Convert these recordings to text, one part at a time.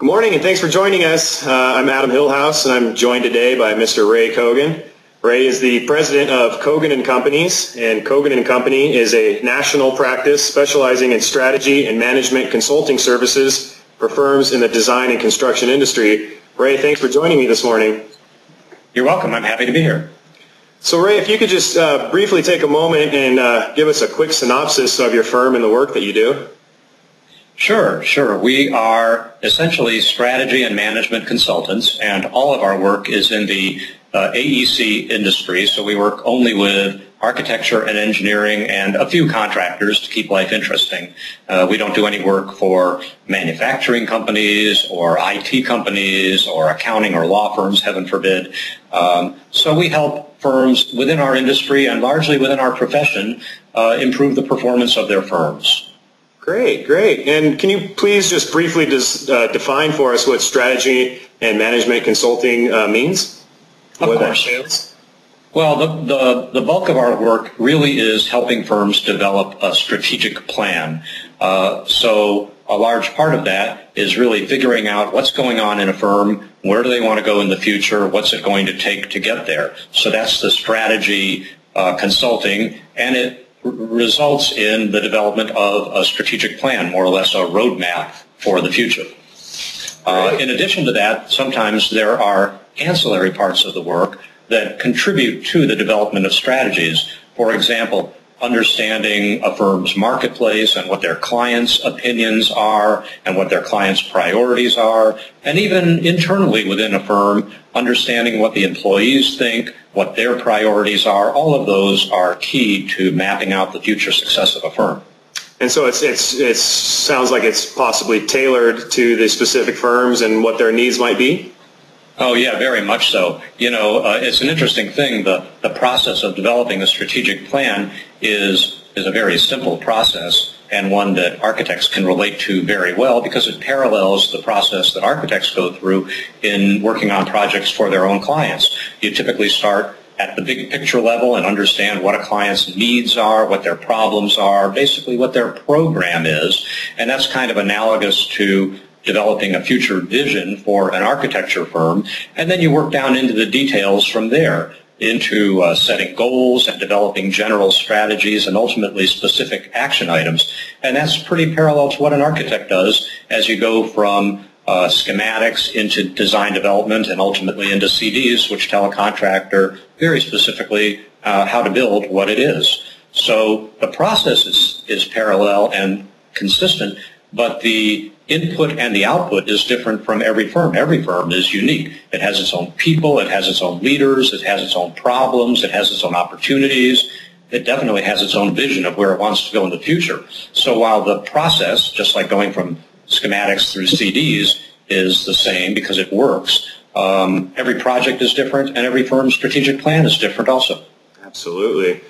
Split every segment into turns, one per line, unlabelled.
Good morning, and thanks for joining us. I'm Adam Hillhouse, and I'm joined today by Mr. Ray Kogan. Ray is the president of Kogan & Companies, and Kogan & Company is a national practice specializing in strategy and management consulting services for firms in the design and construction industry. Ray, thanks for joining me this morning.
You're welcome. I'm happy to be here.
So Ray, if you could just briefly take a moment and give us a quick synopsis of your firm and the work that you do.
Sure. We are essentially strategy and management consultants, and all of our work is in the AEC industry, so we work only with architecture and engineering and a few contractors to keep life interesting. We don't do any work for manufacturing companies or IT companies or accounting or law firms, heaven forbid. So we help firms within our industry and largely within our profession improve the performance of their firms.
Great. And can you please just briefly define for us what strategy and management consulting means?
Of course. Well, the bulk of our work really is helping firms develop a strategic plan. So a large part of that is really figuring out what's going on in a firm, where do they want to go in the future, what's it going to take to get there. So that's the strategy consulting, and it results in the development of a strategic plan, more or less a roadmap for the future. In addition to that, sometimes there are ancillary parts of the work that contribute to the development of strategies. For example, understanding a firm's marketplace and what their clients' opinions are and what their clients' priorities are, and even internally within a firm, understanding what the employees think, what their priorities are. All of those are key to mapping out the future success of a firm.
And so it sounds like it's possibly tailored to the specific firms and what their needs might be?
Oh, yeah, very much so. You know, it's an interesting thing. The process of developing a strategic plan is a very simple process, and one that architects can relate to very well because it parallels the process that architects go through in working on projects for their own clients. You typically start at the big picture level and understand what a client's needs are, what their problems are, basically what their program is, and that's kind of analogous to developing a future vision for an architecture firm, and then you work down into the details from there, into setting goals and developing general strategies and ultimately specific action items. And that's pretty parallel to what an architect does as you go from schematics into design development and ultimately into CDs, which tell a contractor very specifically how to build what it is. So the process is parallel and consistent, but the input and the output is different from every firm. Every firm is unique. It has its own people, it has its own leaders, it has its own problems, it has its own opportunities. It definitely has its own vision of where it wants to go in the future. So while the process, just like going from schematics through CDs, is the same because it works, every project is different and every firm's strategic plan is different also.
Absolutely.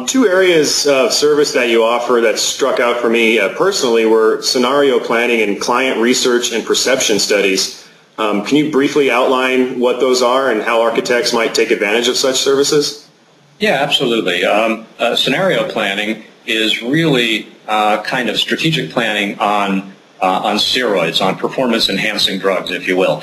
Two areas of service that you offer that struck out for me personally were scenario planning and client research and perception studies. Can you briefly outline what those are and how architects might take advantage of such services?
Yeah, absolutely. Scenario planning is really kind of strategic planning on steroids, on performance-enhancing drugs, if you will.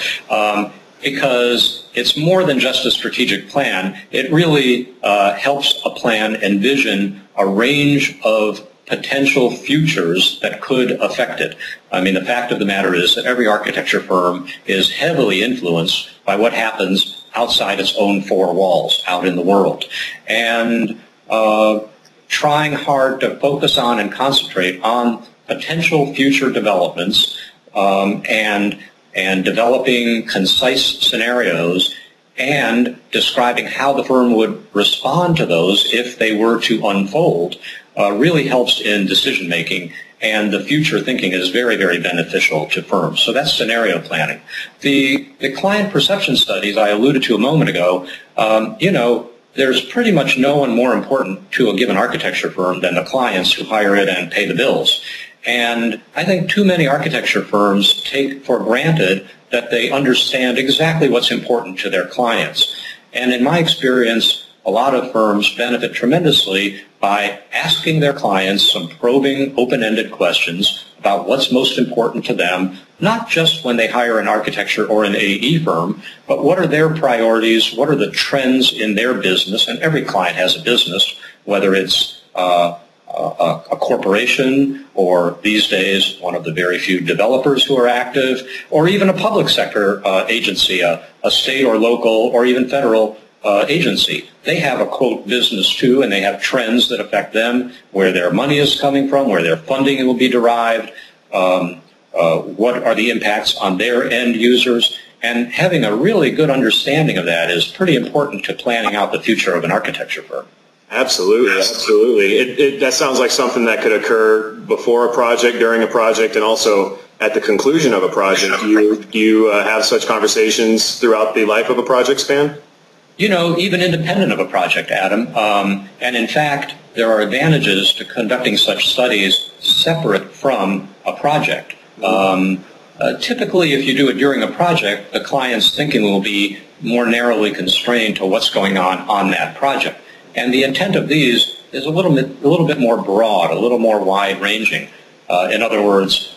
Because it's more than just a strategic plan. It really helps a plan envision a range of potential futures that could affect it. I mean, the fact of the matter is that every architecture firm is heavily influenced by what happens outside its own four walls, out in the world. And trying hard to focus on and concentrate on potential future developments and developing concise scenarios and describing how the firm would respond to those if they were to unfold really helps in decision making, and the future thinking is very, very beneficial to firms. So that's scenario planning. The client perception studies I alluded to a moment ago, you know, there's pretty much no one more important to a given architecture firm than the clients who hire it and pay the bills. And I think too many architecture firms take for granted that they understand exactly what's important to their clients. And in my experience, a lot of firms benefit tremendously by asking their clients some probing, open-ended questions about what's most important to them, not just when they hire an architecture or an AE firm, but what are their priorities, what are the trends in their business, and every client has a business, whether it's a corporation, or these days one of the very few developers who are active, or even a public sector agency, a state or local or even federal agency. They have a, quote, business too, and they have trends that affect them, where their money is coming from, where their funding will be derived, what are the impacts on their end users. And having a really good understanding of that is pretty important to planning out the future of an architecture firm.
Absolutely, absolutely. That sounds like something that could occur before a project, during a project, and also at the conclusion of a project. Do you have such conversations throughout the life of a project span?
You know, even independent of a project, Adam. And in fact, there are advantages to conducting such studies separate from a project. Typically, if you do it during a project, the client's thinking will be more narrowly constrained to what's going on that project. And the intent of these is a little bit more broad, a little more wide-ranging. In other words,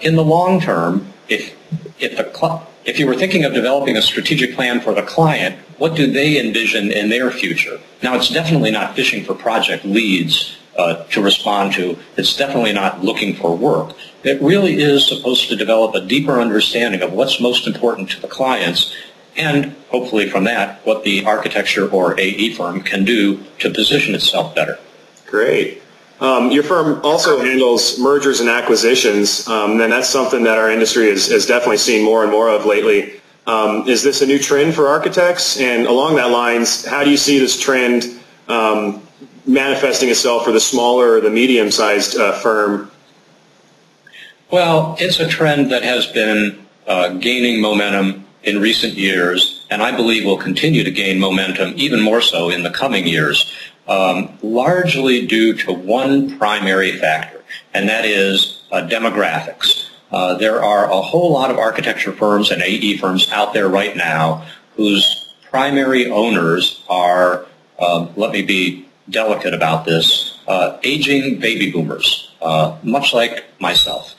in the long term, if you were thinking of developing a strategic plan for the client, what do they envision in their future? Now, it's definitely not fishing for project leads to respond to. It's definitely not looking for work. It really is supposed to develop a deeper understanding of what's most important to the clients, and hopefully from that, what the architecture or AE firm can do to position itself better.
Great. Your firm also handles mergers and acquisitions, and that's something that our industry has definitely seen more and more of lately. Is this a new trend for architects? And along that lines, how do you see this trend manifesting itself for the smaller or the medium-sized firm?
Well, it's a trend that has been gaining momentum in recent years, and I believe will continue to gain momentum even more so in the coming years, largely due to one primary factor, and that is demographics. There are a whole lot of architecture firms and AE firms out there right now whose primary owners are, let me be delicate about this, aging baby boomers, much like myself.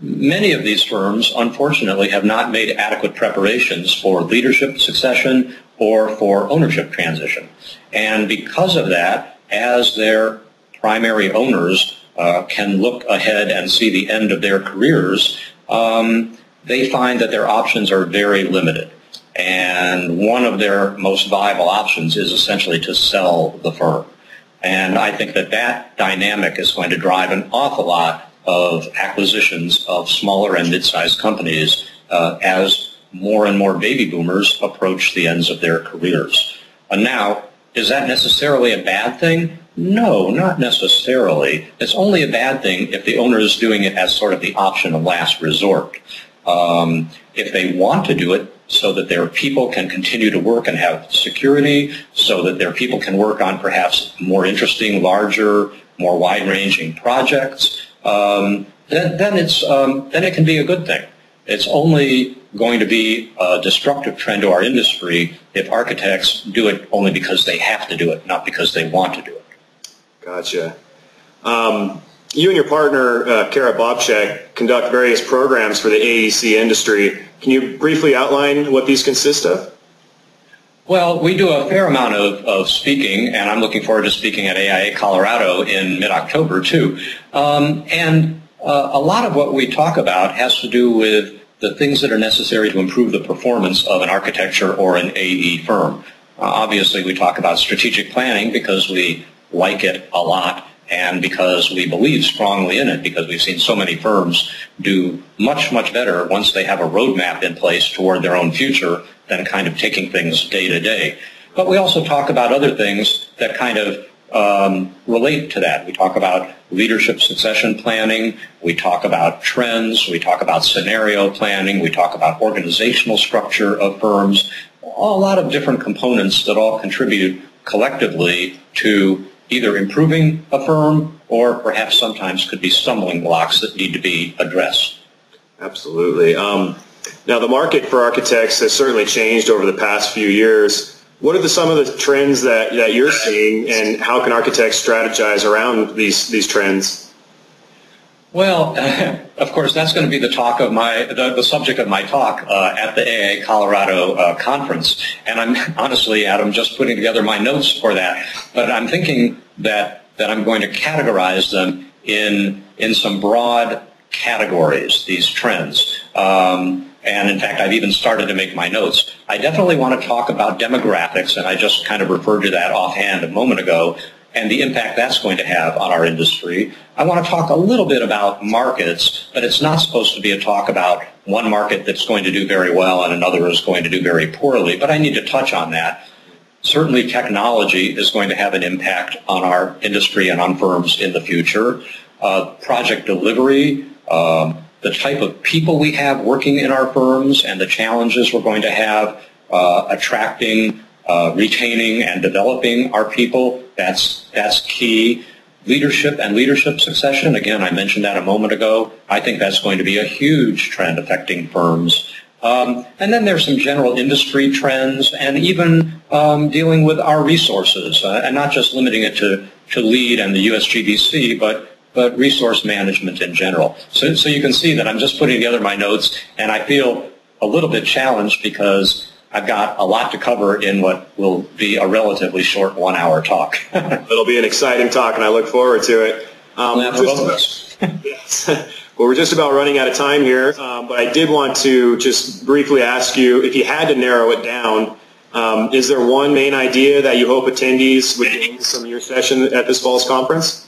Many of these firms, unfortunately, have not made adequate preparations for leadership succession or for ownership transition. And because of that, as their primary owners can look ahead and see the end of their careers, they find that their options are very limited. And one of their most viable options is essentially to sell the firm. And I think that that dynamic is going to drive an awful lot of acquisitions of smaller and mid-sized companies as more and more baby boomers approach the ends of their careers. Now, is that necessarily a bad thing? No, not necessarily. It's only a bad thing if the owner is doing it as sort of the option of last resort. If they want to do it so that their people can continue to work and have security, so that their people can work on perhaps more interesting, larger, more wide-ranging projects, then it can be a good thing. It's only going to be a destructive trend to our industry if architects do it only because they have to do it, not because they want to do it.
Gotcha. You and your partner, Kara Bobchek, conduct various programs for the AEC industry. Can you briefly outline what these consist of?
Well, we do a fair amount of speaking, and I'm looking forward to speaking at AIA Colorado in mid-October, too. A lot of what we talk about has to do with the things that are necessary to improve the performance of an architecture or an AE firm. Obviously, we talk about strategic planning because we like it a lot and because we believe strongly in it, because we've seen so many firms do much, much better once they have a roadmap in place toward their own future than kind of taking things day to day. But we also talk about other things that kind of relate to that. We talk about leadership succession planning, we talk about trends, we talk about scenario planning, we talk about organizational structure of firms, a lot of different components that all contribute collectively to either improving a firm or perhaps sometimes could be stumbling blocks that need to be addressed.
Absolutely. Now, the market for architects has certainly changed over the past few years. What are some of the trends that you're seeing, and how can architects strategize around these trends?
Well, of course, that's going to be the talk of the subject of my talk at the AA Colorado conference. And I'm honestly, Adam, just putting together my notes for that. But I'm thinking that I'm going to categorize them in some broad categories, these trends. And in fact, I've even started to make my notes. I definitely want to talk about demographics, and I just kind of referred to that offhand a moment ago, and the impact that's going to have on our industry. I want to talk a little bit about markets, but it's not supposed to be a talk about one market that's going to do very well and another is going to do very poorly, but I need to touch on that. Certainly technology is going to have an impact on our industry and on firms in the future. Project delivery, the type of people we have working in our firms and the challenges we're going to have attracting, retaining, and developing our people, that's key. Leadership and leadership succession, again, I mentioned that a moment ago. I think that's going to be a huge trend affecting firms. And then there's some general industry trends and even dealing with our resources, and not just limiting it to LEED and the USGBC, but resource management in general. So you can see that I'm just putting together my notes, and I feel a little bit challenged because I've got a lot to cover in what will be a relatively short 1-hour talk.
It'll be an exciting talk, and I look forward to it. Yes. Well, we're just about running out of time here, but I did want to just briefly ask you, if you had to narrow it down, is there one main idea that you hope attendees would gain from your session at this fall's conference?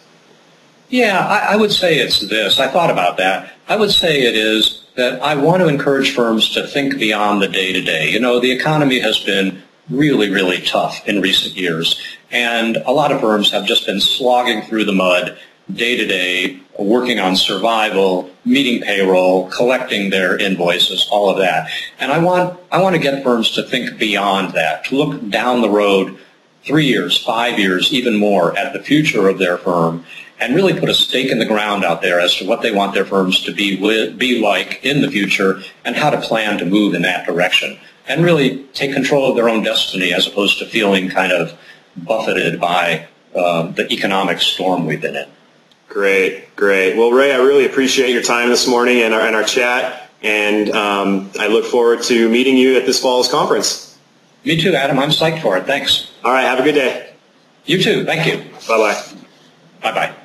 Yeah, I would say it's this. I thought about that. I would say it is that I want to encourage firms to think beyond the day-to-day. You know, the economy has been really, really tough in recent years, and a lot of firms have just been slogging through the mud day-to-day, working on survival, meeting payroll, collecting their invoices, all of that. And I want to get firms to think beyond that, to look down the road 3 years, 5 years, even more at the future of their firm, and really put a stake in the ground out there as to what they want their firms to be like in the future and how to plan to move in that direction. And really take control of their own destiny as opposed to feeling kind of buffeted by the economic storm we've been in.
Great, great. Well, Ray, I really appreciate your time this morning and our chat, and I look forward to meeting you at this fall's conference.
Me too, Adam. I'm psyched for it. Thanks.
All right, have a good day.
You too. Thank you.
Bye-bye.
Bye-bye.